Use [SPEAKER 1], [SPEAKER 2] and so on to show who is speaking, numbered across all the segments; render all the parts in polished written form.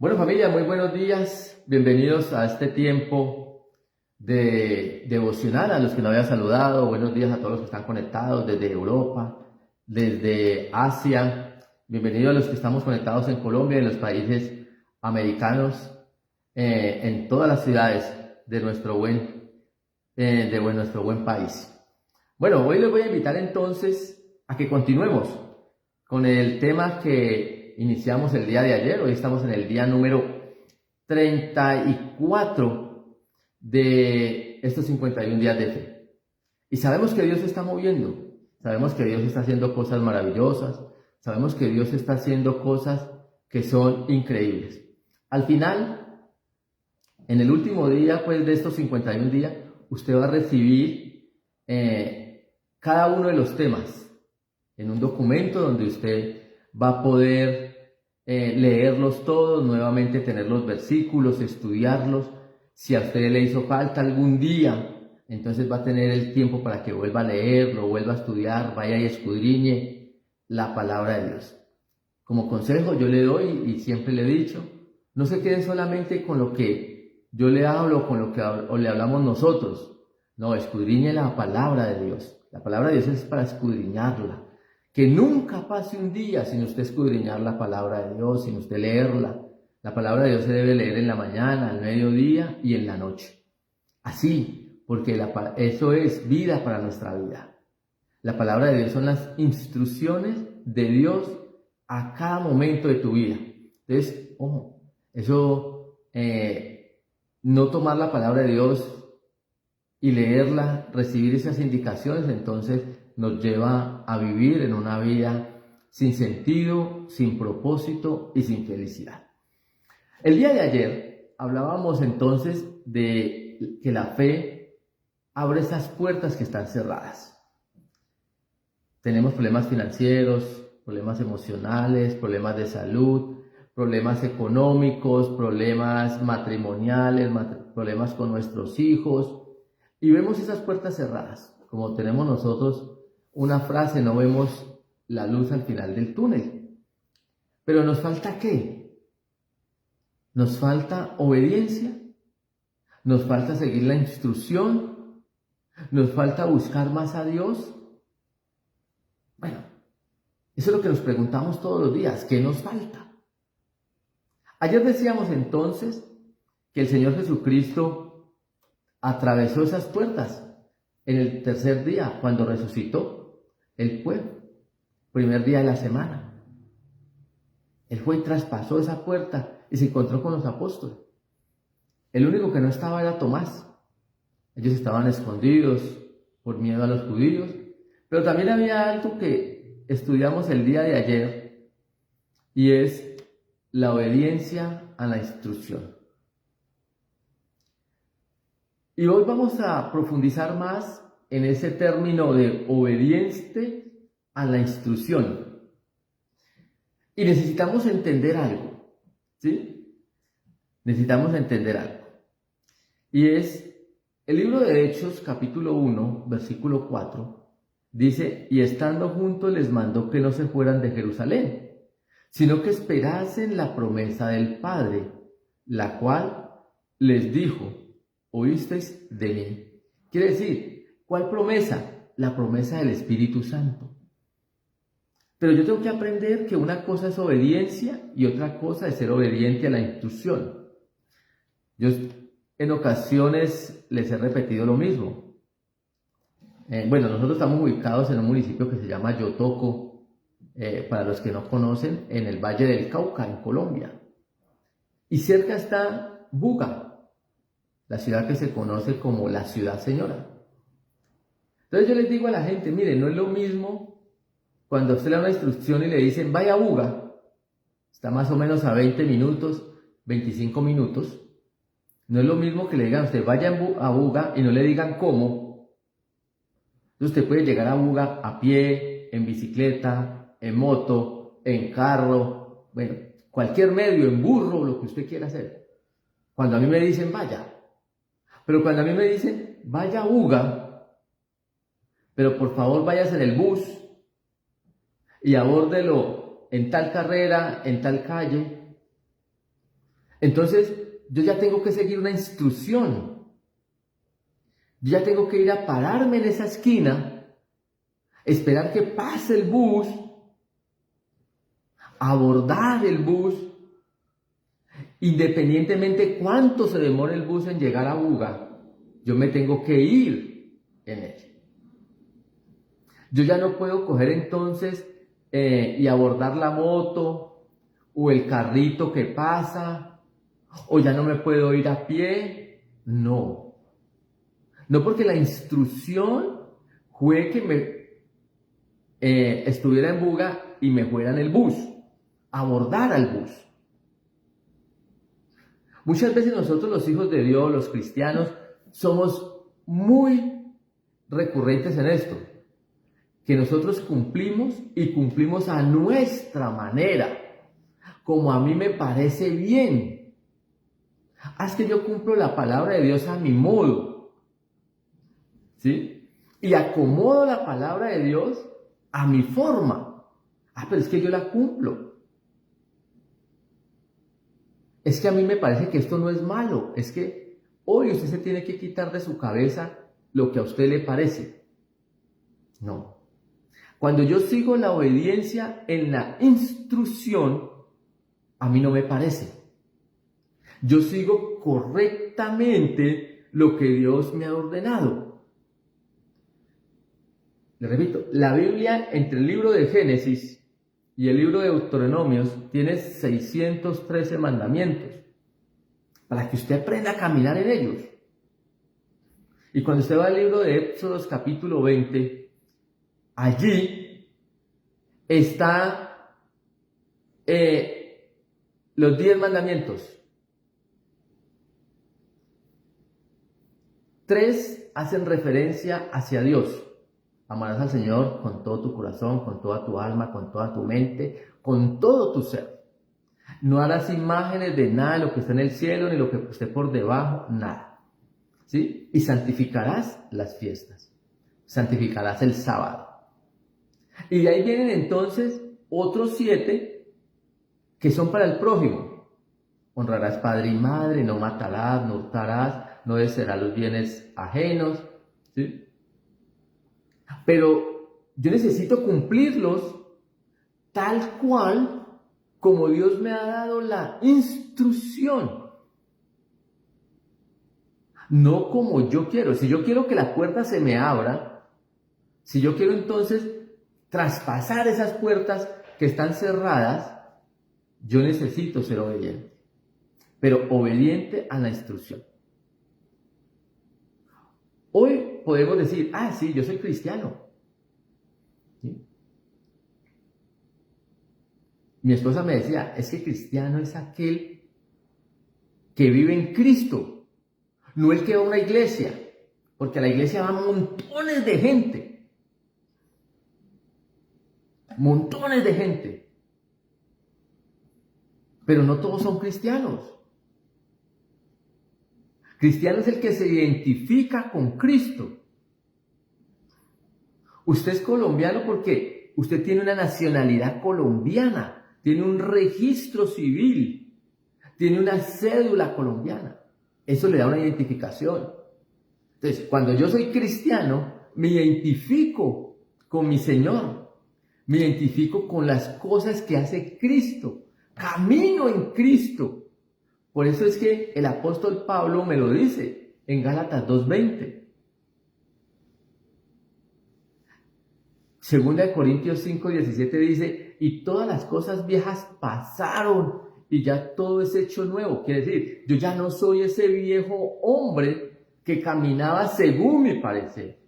[SPEAKER 1] Bueno, familia, muy buenos días. Bienvenidos a este tiempo de devocional. A los que no había saludado, buenos días a todos los que están conectados desde Europa, desde Asia. Bienvenidos a los que estamos conectados en Colombia y en los países americanos, en todas las ciudades de nuestro buen país. Bueno, hoy les voy a invitar entonces a que continuemos con el tema que iniciamos el día de ayer. Hoy estamos en el día número 34 de estos 51 días de fe. Y sabemos que Dios se está moviendo, sabemos que Dios está haciendo cosas maravillosas, sabemos que Dios está haciendo cosas que son increíbles. Al final, en el último día pues, de estos 51 días, usted va a recibir cada uno de los temas en un documento donde usted va a poder leerlos todos, nuevamente tener los versículos, estudiarlos. Si a usted le hizo falta algún día, entonces va a tener el tiempo para que vuelva a leerlo, vuelva a estudiar, vaya y escudriñe la palabra de Dios. Como consejo yo le doy, y siempre le he dicho, no se quede solamente con lo que yo le hablo, con lo que le hablamos nosotros. No, escudriñe la palabra de Dios. La palabra de Dios es para escudriñarla. Que nunca pase un día sin usted escudriñar la palabra de Dios, sin usted leerla. La palabra de Dios se debe leer en la mañana, al mediodía y en la noche. Así, porque eso es vida para nuestra vida. La palabra de Dios son las instrucciones de Dios a cada momento de tu vida. Entonces, ojo, eso, no tomar la palabra de Dios y leerla, recibir esas indicaciones, entonces nos lleva a vivir en una vida sin sentido, sin propósito y sin felicidad. El día de ayer hablábamos entonces de que la fe abre esas puertas que están cerradas. Tenemos problemas financieros, problemas emocionales, problemas de salud, problemas económicos, problemas matrimoniales, problemas con nuestros hijos, y vemos esas puertas cerradas. Como tenemos nosotros una frase, no vemos la luz al final del túnel. Pero ¿nos falta qué? Nos falta obediencia, nos falta seguir la instrucción, nos falta buscar más a Dios. Bueno, eso es lo que nos preguntamos todos los días, ¿qué nos falta? Ayer decíamos entonces que el Señor Jesucristo atravesó esas puertas en el tercer día, cuando resucitó. Él fue, primer día de la semana. Él fue y traspasó esa puerta y se encontró con los apóstoles. El único que no estaba era Tomás. Ellos estaban escondidos por miedo a los judíos. Pero también había algo que estudiamos el día de ayer, y es la obediencia a la instrucción. Y hoy vamos a profundizar más en ese término de obediente a la instrucción. Y necesitamos entender algo, ¿sí? Necesitamos entender algo. Y es el libro de Hechos, capítulo 1, versículo 4, dice: y estando juntos les mandó que no se fueran de Jerusalén, sino que esperasen la promesa del Padre, la cual les dijo: oísteis de mí. Quiere decir, ¿cuál promesa? La promesa del Espíritu Santo. Pero yo tengo que aprender que una cosa es obediencia y otra cosa es ser obediente a la instrucción. Yo en ocasiones les he repetido lo mismo. Bueno, nosotros estamos ubicados en un municipio que se llama Yotoco, para los que no conocen, en el Valle del Cauca, en Colombia. Y cerca está Buga, la ciudad que se conoce como la Ciudad Señora. Entonces yo les digo a la gente, mire, no es lo mismo cuando usted le da una instrucción y le dicen vaya a Buga, está más o menos a 20 minutos, 25 minutos, no es lo mismo que le digan a usted vaya a Buga y no le digan cómo. Entonces usted puede llegar a Buga a pie, en bicicleta, en moto, en carro, bueno, cualquier medio, en burro, lo que usted quiera hacer. Cuando a mí me dicen vaya. Pero cuando a mí me dicen, vaya a Buga, pero por favor váyase en el bus y abórdelo en tal carrera, en tal calle. Entonces, yo ya tengo que seguir una instrucción. Yo ya tengo que ir a pararme en esa esquina, esperar que pase el bus, abordar el bus, independientemente cuánto se demore el bus en llegar a Buga, yo me tengo que ir en él. Yo ya no puedo coger entonces y abordar la moto o el carrito que pasa, o ya no me puedo ir a pie. No. No, porque la instrucción fue que me estuviera en Buga y me fuera en el bus, abordar al bus. Muchas veces nosotros los hijos de Dios, los cristianos, somos muy recurrentes en esto, que nosotros cumplimos y cumplimos a nuestra manera, como a mí me parece bien. Es que yo cumplo la palabra de Dios a mi modo, ¿sí? Y acomodo la palabra de Dios a mi forma. Pero es que yo la cumplo. Es que a mí me parece que esto no es malo. Es que hoy usted se tiene que quitar de su cabeza lo que a usted le parece. No. Cuando yo sigo la obediencia en la instrucción, a mí no me parece. Yo sigo correctamente lo que Dios me ha ordenado. Le repito, la Biblia, entre el libro de Génesis y el libro de Deuteronomios, tiene 613 mandamientos para que usted aprenda a caminar en ellos. Y cuando usted va al libro de Éxodos capítulo 20, allí está los 10 mandamientos. 3 hacen referencia hacia Dios. Amarás al Señor con todo tu corazón, con toda tu alma, con toda tu mente, con todo tu ser. No harás imágenes de nada de lo que está en el cielo, ni lo que esté por debajo, nada. ¿Sí? Y santificarás las fiestas. Santificarás el sábado. Y de ahí vienen entonces otros 7 que son para el prójimo. Honrarás padre y madre, no matarás, no hurtarás, no desearás los bienes ajenos. ¿Sí? Pero yo necesito cumplirlos tal cual como Dios me ha dado la instrucción. No como yo quiero. Si yo quiero que la puerta se me abra, si yo quiero entonces traspasar esas puertas que están cerradas, yo necesito ser obediente. Pero obediente a la instrucción. Hoy podemos decir, sí, yo soy cristiano. ¿Sí? Mi esposa me decía, es que cristiano es aquel que vive en Cristo, no el que va a una iglesia, porque a la iglesia van montones de gente. Montones de gente. Pero no todos son cristianos. Cristiano es el que se identifica con Cristo. Usted es colombiano porque usted tiene una nacionalidad colombiana, tiene un registro civil, tiene una cédula colombiana. Eso le da una identificación. Entonces, cuando yo soy cristiano, me identifico con mi Señor, me identifico con las cosas que hace Cristo, camino en Cristo. Por eso es que el apóstol Pablo me lo dice en Gálatas 2:20. Segunda de Corintios 5:17 dice, y todas las cosas viejas pasaron y ya todo es hecho nuevo. Quiere decir, yo ya no soy ese viejo hombre que caminaba según mi parecer.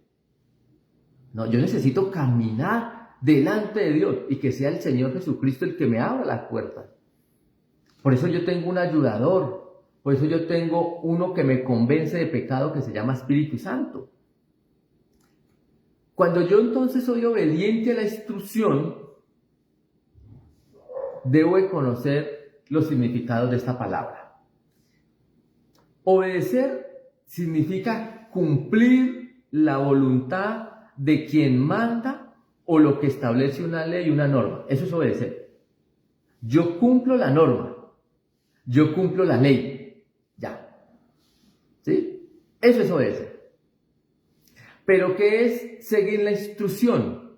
[SPEAKER 1] No, yo necesito caminar delante de Dios y que sea el Señor Jesucristo el que me abra las puertas. Por eso yo tengo un ayudador, por eso yo tengo uno que me convence de pecado que se llama Espíritu Santo. Cuando yo entonces soy obediente a la instrucción, debo de conocer los significados de esta palabra. Obedecer significa cumplir la voluntad de quien manda o lo que establece una ley y una norma. Eso es obedecer. Yo cumplo la norma. Yo cumplo la ley. Ya. ¿Sí? Eso es obedecer. Pero ¿qué es seguir la instrucción?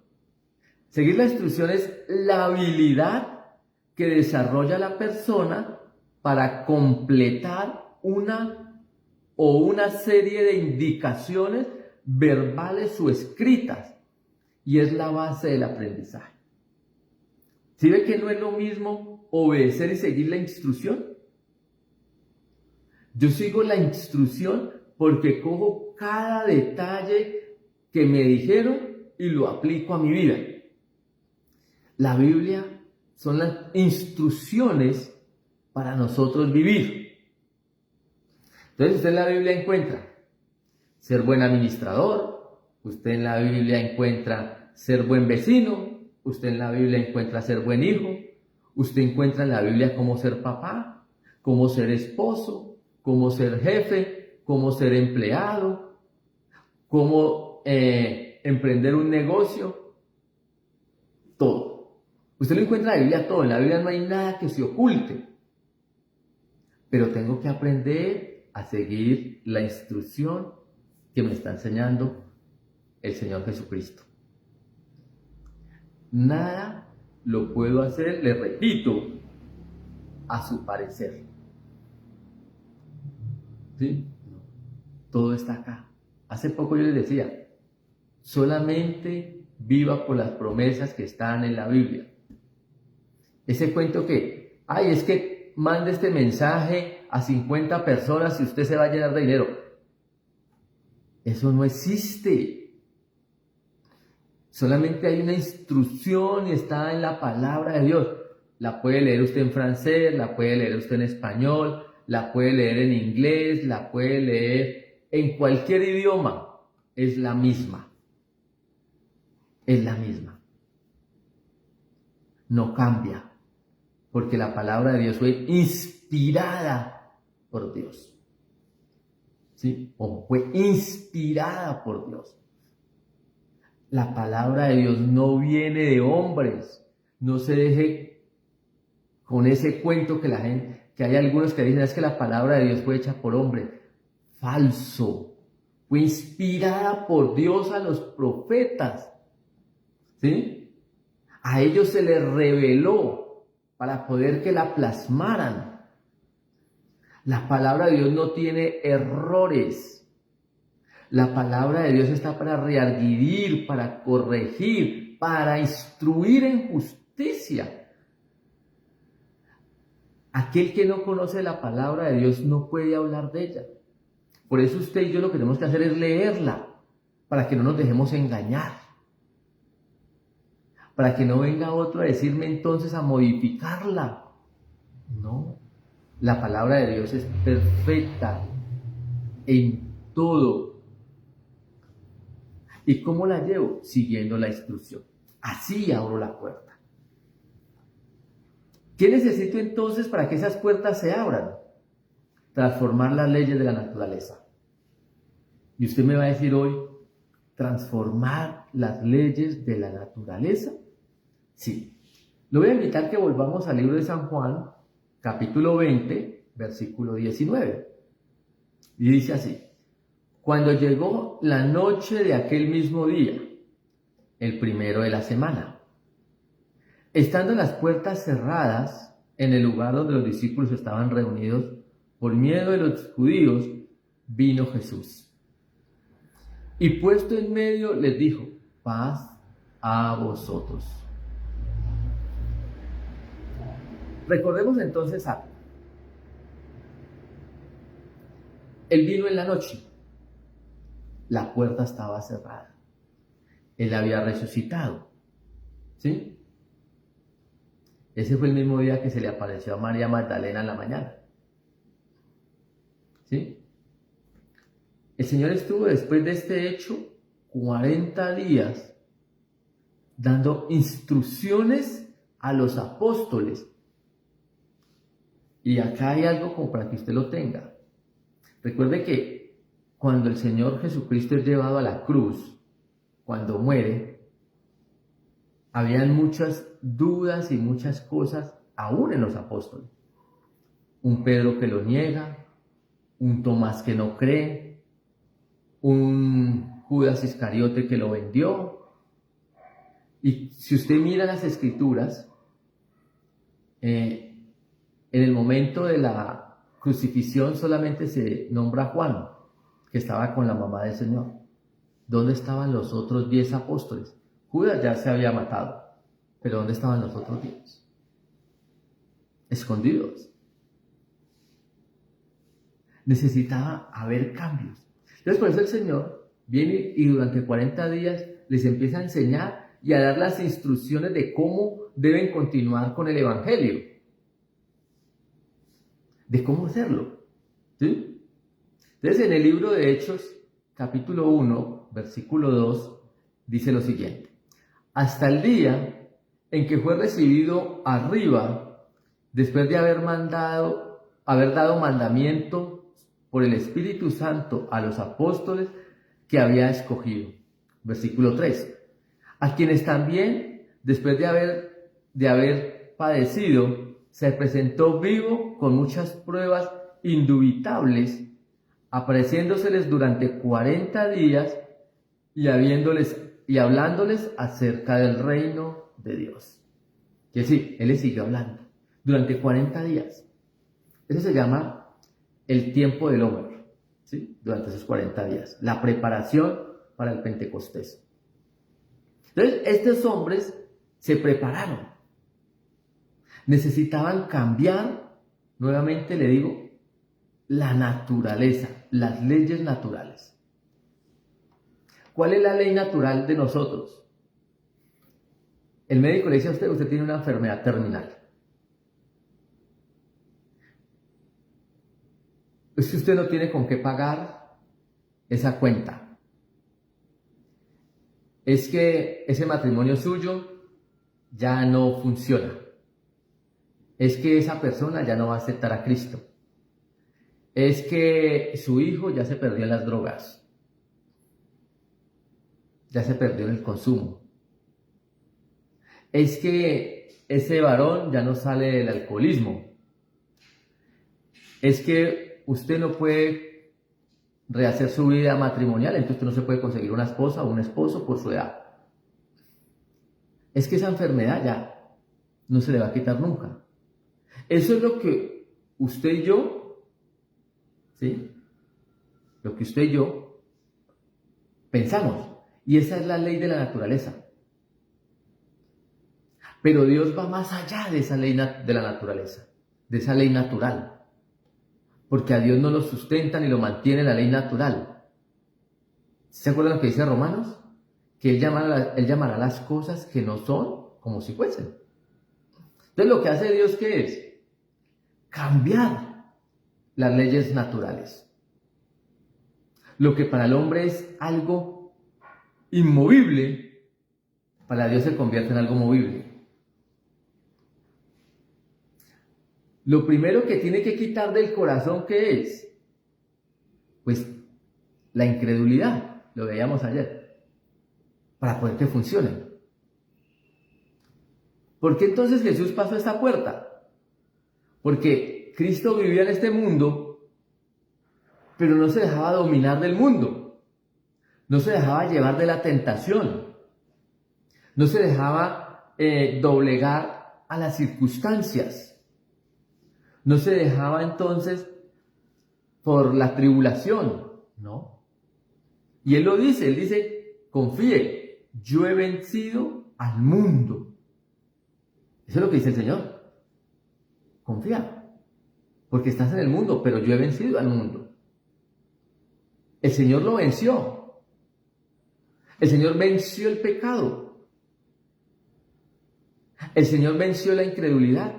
[SPEAKER 1] Seguir la instrucción es la habilidad que desarrolla la persona para completar una serie de indicaciones verbales o escritas. Y es la base del aprendizaje. ¿Sí ve que no es lo mismo obedecer y seguir la instrucción? Yo sigo la instrucción porque cojo cada detalle que me dijeron y lo aplico a mi vida. La Biblia son las instrucciones para nosotros vivir. Entonces usted en la Biblia encuentra ser buen administrador, usted en la Biblia encuentra ser buen vecino, usted en la Biblia encuentra ser buen hijo, usted encuentra en la Biblia cómo ser papá, cómo ser esposo, cómo ser jefe, cómo ser empleado, cómo emprender un negocio, todo. Usted lo encuentra en la Biblia todo, en la Biblia no hay nada que se oculte. Pero tengo que aprender a seguir la instrucción que me está enseñando el Señor Jesucristo. Nada lo puedo hacer, le repito, a su parecer. ¿Sí? Todo está acá. Hace poco yo les decía, solamente viva por las promesas que están en la Biblia. Ese cuento que, es que mande este mensaje a 50 personas y usted se va a llenar de dinero. Eso no existe. Solamente hay una instrucción y está en la palabra de Dios. La puede leer usted en francés, la puede leer usted en español, la puede leer en inglés, la puede leer en cualquier idioma. Es la misma. Es la misma. No cambia. Porque la palabra de Dios fue inspirada por Dios. ¿Sí? O fue inspirada por Dios. La palabra de Dios no viene de hombres. No se deje con ese cuento que hay algunos que dicen es que la palabra de Dios fue hecha por hombre. Falso. Fue inspirada por Dios a los profetas. ¿Sí? A ellos se les reveló para poder que la plasmaran. La palabra de Dios no tiene errores. La palabra de Dios está para rearguidir, para corregir, para instruir en justicia. Aquel que no conoce la palabra de Dios no puede hablar de ella. Por eso usted y yo lo que tenemos que hacer es leerla, para que no nos dejemos engañar. Para que no venga otro a decirme entonces a modificarla. No, la palabra de Dios es perfecta en todo. ¿Y cómo la llevo? Siguiendo la instrucción. Así abro la puerta. ¿Qué necesito entonces para que esas puertas se abran? Transformar las leyes de la naturaleza. Y usted me va a decir hoy, ¿transformar las leyes de la naturaleza? Sí. Lo voy a invitar a que volvamos al libro de San Juan, capítulo 20, versículo 19. Y dice así: cuando llegó la noche de aquel mismo día, el primero de la semana, estando las puertas cerradas en el lugar donde los discípulos estaban reunidos, por miedo de los judíos, vino Jesús. Y puesto en medio les dijo: paz a vosotros. Recordemos entonces algo. Él vino en la noche. La puerta estaba cerrada. Él había resucitado. ¿Sí? Ese fue el mismo día que se le apareció a María Magdalena en la mañana. ¿Sí? El Señor estuvo después de este hecho 40 días dando instrucciones a los apóstoles. Y acá hay algo como para que usted lo tenga. Recuerde que cuando el Señor Jesucristo es llevado a la cruz, cuando muere, habían muchas dudas y muchas cosas aún en los apóstoles. un Pedro que lo niega, un Tomás que no cree, un Judas Iscariote que lo vendió. Y si usted mira las escrituras, en el momento de la crucifixión solamente se nombra a Juan, que estaba con la mamá del Señor. ¿Dónde estaban los otros 10 apóstoles? Judas ya se había matado, pero ¿dónde estaban los otros 10? Escondidos. Necesitaba haber cambios. Entonces por eso el Señor viene y durante 40 días les empieza a enseñar y a dar las instrucciones de cómo deben continuar con el Evangelio. De cómo hacerlo. ¿Sí? Entonces en el libro de Hechos, capítulo 1, versículo 2, dice lo siguiente. Hasta el día en que fue recibido arriba, después de haber dado mandamiento por el Espíritu Santo a los apóstoles que había escogido. Versículo 3. A quienes también, después de haber padecido, se presentó vivo con muchas pruebas indubitables, apareciéndoseles durante 40 días y hablándoles acerca del reino de Dios. Que sí, Él les siguió hablando durante 40 días. Eso se llama el tiempo del Homer, ¿sí? Durante esos 40 días, la preparación para el Pentecostés. Entonces, estos hombres se prepararon. Necesitaban cambiar, nuevamente le digo, la naturaleza, las leyes naturales. ¿Cuál es la ley natural de nosotros? El médico le dice a usted, usted tiene una enfermedad terminal. Es que usted no tiene con qué pagar esa cuenta. Es que ese matrimonio suyo ya no funciona. Es que esa persona ya no va a aceptar a Cristo. Es que su hijo ya se perdió en las drogas. Ya se perdió en el consumo. Es que ese varón ya no sale del alcoholismo. Es que usted no puede rehacer su vida matrimonial, entonces usted no se puede conseguir una esposa o un esposo por su edad. Es que esa enfermedad ya no se le va a quitar nunca. Eso es lo que usted y yo, ¿sí? Lo que usted y yo pensamos. Y esa es la ley de la naturaleza. Pero Dios va más allá de esa ley de la naturaleza, de esa ley natural. Porque a Dios no lo sustenta ni lo mantiene la ley natural. ¿Se acuerdan lo que dice Romanos? Que Él llamará las cosas que no son como si fuesen. Entonces lo que hace Dios, ¿qué es? Cambiar las leyes naturales. Lo que para el hombre es algo inmovible, para Dios se convierte en algo movible. Lo primero que tiene que quitar del corazón, ¿qué es? Pues la incredulidad, lo veíamos ayer, para poder que funcione. ¿Por qué entonces Jesús pasó esta puerta? Porque Cristo vivía en este mundo, pero no se dejaba dominar del mundo, no se dejaba llevar de la tentación, no se dejaba doblegar a las circunstancias. No se dejaba entonces por la tribulación, ¿no? Y Él lo dice, Él dice, confíe, yo he vencido al mundo. Eso es lo que dice el Señor. Confía, porque estás en el mundo, pero yo he vencido al mundo. El Señor lo venció. El Señor venció el pecado. El Señor venció la incredulidad.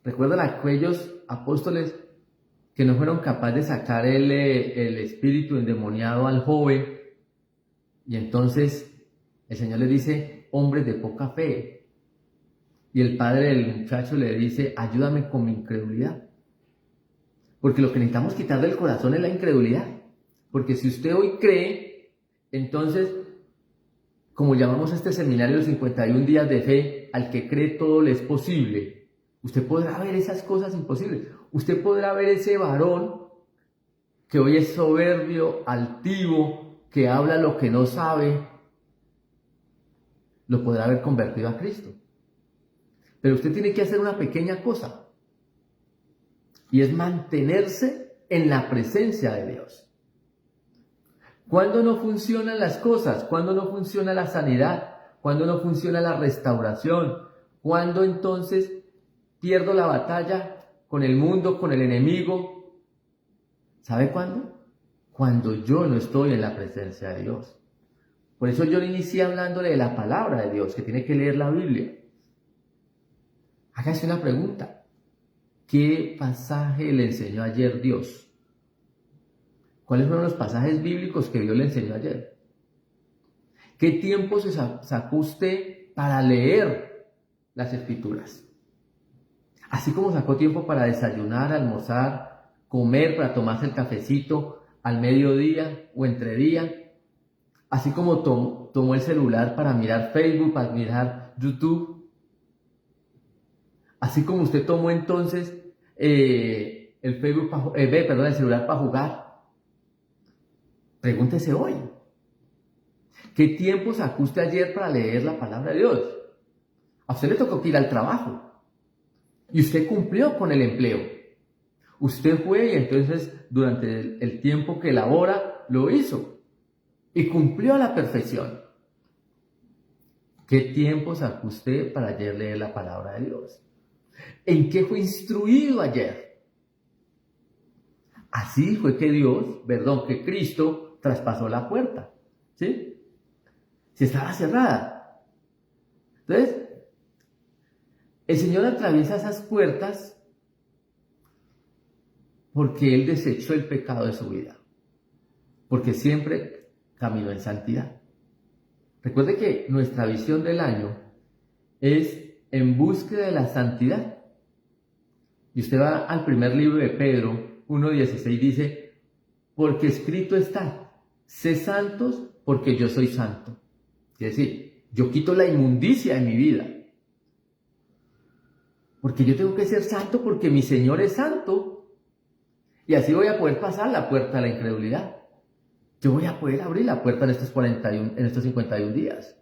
[SPEAKER 1] ¿Recuerdan aquellos apóstoles que no fueron capaces de sacar el espíritu endemoniado al joven? Y entonces el Señor les dice, hombres de poca fe. Y el padre del muchacho le dice, ayúdame con mi incredulidad. Porque lo que necesitamos quitar del corazón es la incredulidad. Porque si usted hoy cree, entonces, como llamamos a este seminario los 51 días de fe, al que cree todo le es posible. Usted podrá ver esas cosas imposibles. Usted podrá ver ese varón que hoy es soberbio, altivo, que habla lo que no sabe. Lo podrá haber convertido a Cristo. Pero usted tiene que hacer una pequeña cosa. Y es mantenerse en la presencia de Dios. ¿Cuándo no funcionan las cosas? ¿Cuándo no funciona la sanidad? ¿Cuándo no funciona la restauración? ¿Cuándo entonces pierdo la batalla con el mundo, con el enemigo? ¿Sabe cuándo? Cuando yo no estoy en la presencia de Dios. Por eso yo inicié hablándole de la palabra de Dios, que tiene que leer la Biblia. Hágase una pregunta. ¿Qué pasaje le enseñó ayer Dios? ¿Cuáles fueron los pasajes bíblicos que Dios le enseñó ayer? ¿Qué tiempo se sacó usted para leer las Escrituras? Así como sacó tiempo para desayunar, almorzar, comer, para tomarse el cafecito al mediodía o entre día. Así como tomó el celular para mirar Facebook, para mirar YouTube. Así como usted tomó entonces el celular para jugar. Pregúntese hoy. ¿Qué tiempo sacó usted ayer para leer la palabra de Dios? A usted le tocó ir al trabajo. Y usted cumplió con el empleo. Usted fue y entonces durante el tiempo que labora lo hizo. Y cumplió a la perfección. ¿Qué tiempo sacó usted para ayer leer la palabra de Dios? ¿En qué fue instruido ayer? Así fue que Cristo traspasó la puerta. ¿Sí? Si estaba cerrada. Entonces, el Señor atraviesa esas puertas porque Él desechó el pecado de su vida. Porque siempre caminó en santidad. Recuerde que nuestra visión del año es en búsqueda de la santidad. Y usted va al primer libro de Pedro, 1:16, dice, porque escrito está, sé santos porque yo soy santo. Es decir, yo quito la inmundicia en mi vida. Porque yo tengo que ser santo porque mi Señor es santo. Y así voy a poder pasar la puerta a la incredulidad. Yo voy a poder abrir la puerta en estos 51 días.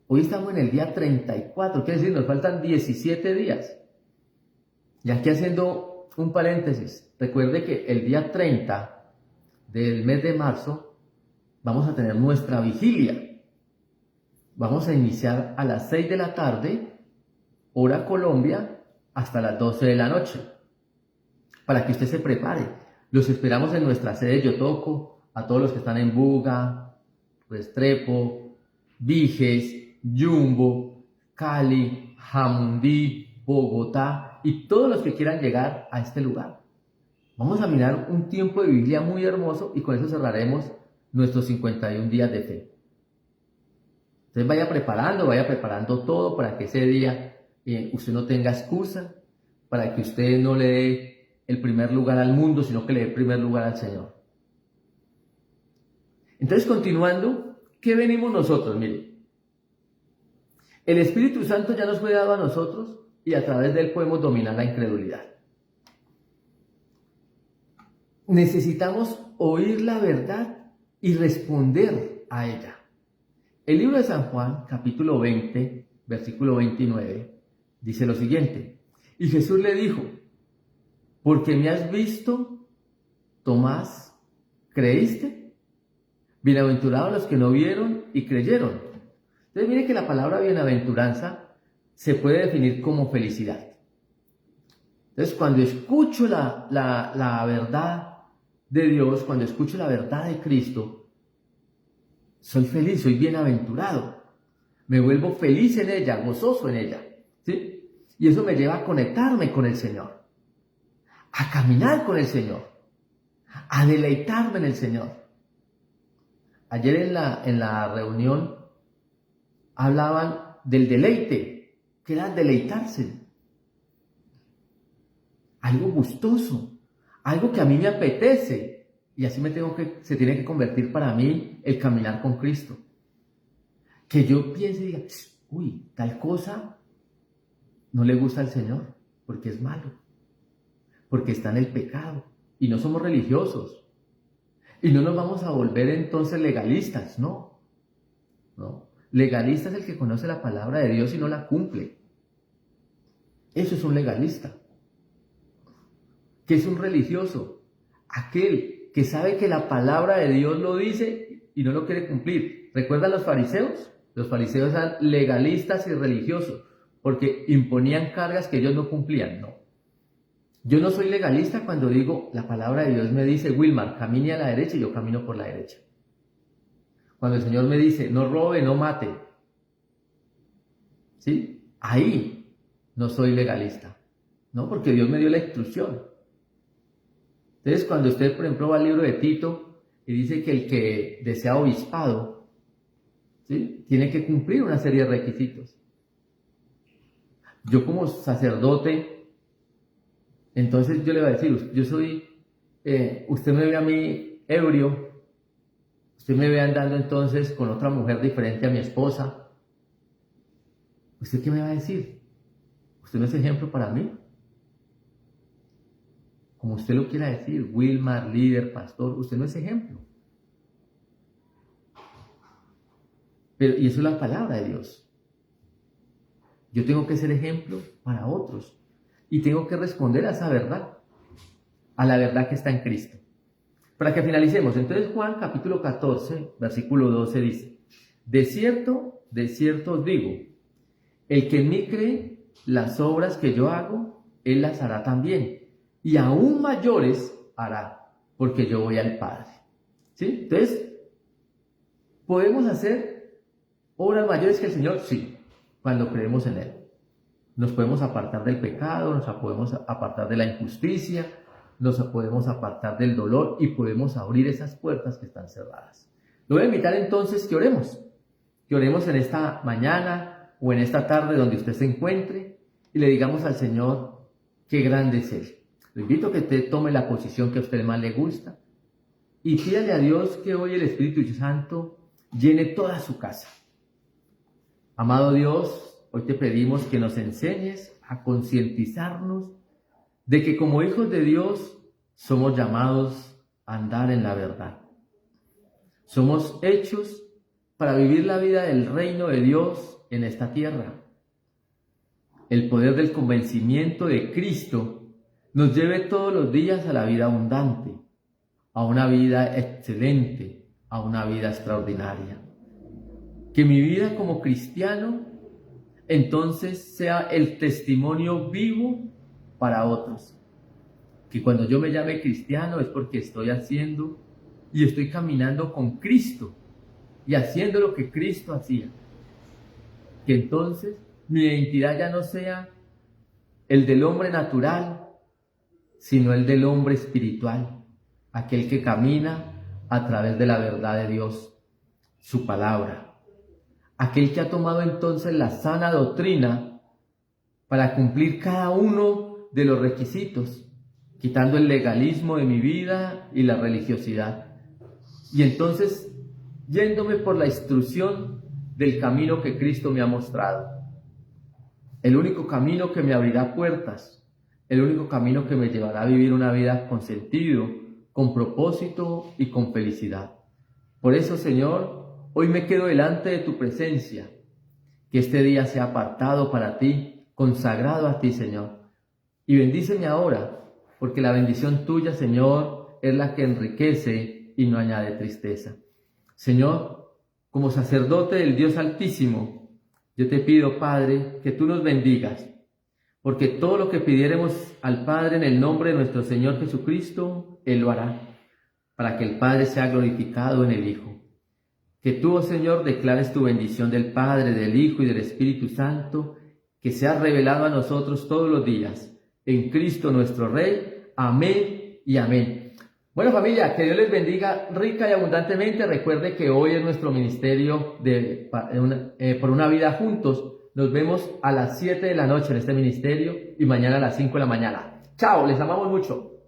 [SPEAKER 1] Hoy estamos en el día 34, quiere decir, nos faltan 17 días. Y aquí haciendo un paréntesis, recuerde que el día 30 del mes de marzo vamos a tener nuestra vigilia. Vamos a iniciar a las 6 de la tarde, hora Colombia, hasta las 12 de la noche. Para que usted se prepare. Los esperamos en nuestra sede Yotoco, a todos los que están en Buga, Restrepo, Viges, Yumbo, Cali, Jamundí, Bogotá y todos los que quieran llegar a este lugar. Vamos a mirar un tiempo de vigilia muy hermoso y con eso cerraremos nuestros 51 días de fe. Entonces vaya preparando todo para que ese día usted no tenga excusa, para que usted no le dé el primer lugar al mundo, sino que le dé el primer lugar al Señor. Entonces, continuando, ¿qué venimos nosotros? Mire, el Espíritu Santo ya nos fue dado a nosotros y a través de él podemos dominar la incredulidad. Necesitamos oír la verdad y responder a ella. El libro de San Juan, capítulo 20, versículo 29, dice lo siguiente. Y Jesús le dijo, porque me has visto, Tomás, ¿creíste? Bienaventurados los que no vieron y creyeron. Entonces mire que la palabra bienaventuranza se puede definir como felicidad. Entonces cuando escucho la verdad de Dios, cuando escucho la verdad de Cristo, soy feliz, soy bienaventurado. Me vuelvo feliz en ella, gozoso en ella. ¿Sí? Y eso me lleva a conectarme con el Señor, a caminar con el Señor, a deleitarme en el Señor. Ayer en la reunión hablaban del deleite, que era deleitarse. Algo gustoso, algo que a mí me apetece. Y así se tiene que convertir para mí el caminar con Cristo. Que yo piense y diga, uy, tal cosa no le gusta al Señor. porque es malo, porque está en el pecado. Y no somos religiosos. Y no nos vamos a volver entonces legalistas, no. No. Legalista es el que conoce la palabra de Dios y no la cumple. Eso es un legalista. ¿Qué es un religioso? Aquel que sabe que la palabra de Dios lo dice y no lo quiere cumplir. ¿Recuerdan los fariseos? Los fariseos eran legalistas y religiosos porque imponían cargas que ellos no cumplían. No. Yo no soy legalista cuando digo la palabra de Dios me dice, Wilmar, camine a la derecha y yo camino por la derecha. Cuando el Señor me dice, no robe, no mate. ¿Sí? Ahí no soy legalista. ¿No? Porque Dios me dio la instrucción. Entonces, cuando usted, por ejemplo, va al libro de Tito y dice que el que desea obispado, ¿sí?, tiene que cumplir una serie de requisitos. Yo como sacerdote, entonces yo le voy a decir, yo soy, usted me ve a mí ebrio, usted me ve andando entonces con otra mujer diferente a mi esposa. ¿Usted qué me va a decir? ¿Usted no es ejemplo para mí? Como usted lo quiera decir, Wilmar, líder, pastor, usted no es ejemplo. Pero, y eso es la palabra de Dios. Yo tengo que ser ejemplo para otros. Y tengo que responder a esa verdad, a la verdad que está en Cristo. Para que finalicemos, entonces Juan capítulo 14, versículo 12 dice, de cierto os digo, el que en mí cree, las obras que yo hago, él las hará también, y aún mayores hará, porque yo voy al Padre. ¿Sí? Entonces, ¿podemos hacer obras mayores que el Señor? Sí, cuando creemos en Él. Nos podemos apartar del pecado, nos podemos apartar de la injusticia, nos podemos apartar del dolor y podemos abrir esas puertas que están cerradas. Lo voy a invitar entonces que oremos en esta mañana o en esta tarde donde usted se encuentre y le digamos al Señor qué grande es Él. Lo invito a que usted tome la posición que a usted más le gusta y pídale a Dios que hoy el Espíritu Santo llene toda su casa. Amado Dios, hoy te pedimos que nos enseñes a concientizarnos de que como hijos de Dios somos llamados a andar en la verdad. Somos hechos para vivir la vida del reino de Dios en esta tierra. El poder del convencimiento de Cristo nos lleve todos los días a la vida abundante, a una vida excelente, a una vida extraordinaria. Que mi vida como cristiano entonces sea el testimonio vivo para otros. Que cuando yo me llame cristiano es porque estoy haciendo y estoy caminando con Cristo y haciendo lo que Cristo hacía. Que entonces mi identidad ya no sea el del hombre natural, sino el del hombre espiritual, aquel que camina a través de la verdad de Dios, su palabra. Aquel que ha tomado entonces la sana doctrina para cumplir cada uno de los requisitos, quitando el legalismo de mi vida y la religiosidad. Y entonces, yéndome por la instrucción del camino que Cristo me ha mostrado. El único camino que me abrirá puertas, el único camino que me llevará a vivir una vida con sentido, con propósito y con felicidad. Por eso, Señor, hoy me quedo delante de tu presencia, que este día sea apartado para ti, consagrado a ti, Señor. Y bendíceme ahora, porque la bendición tuya, Señor, es la que enriquece y no añade tristeza. Señor, como sacerdote del Dios Altísimo, yo te pido, Padre, que tú nos bendigas, porque todo lo que pidiéremos al Padre en el nombre de nuestro Señor Jesucristo, Él lo hará, para que el Padre sea glorificado en el Hijo. Que tú, oh Señor, declares tu bendición del Padre, del Hijo y del Espíritu Santo, que sea revelado a nosotros todos los días. En Cristo nuestro Rey. Amén y amén. Bueno, familia, que Dios les bendiga rica y abundantemente. Recuerde que hoy es nuestro ministerio por una vida juntos. Nos vemos a las 7 de la noche en este ministerio y mañana a las 5 de la mañana. Chao, les amamos mucho.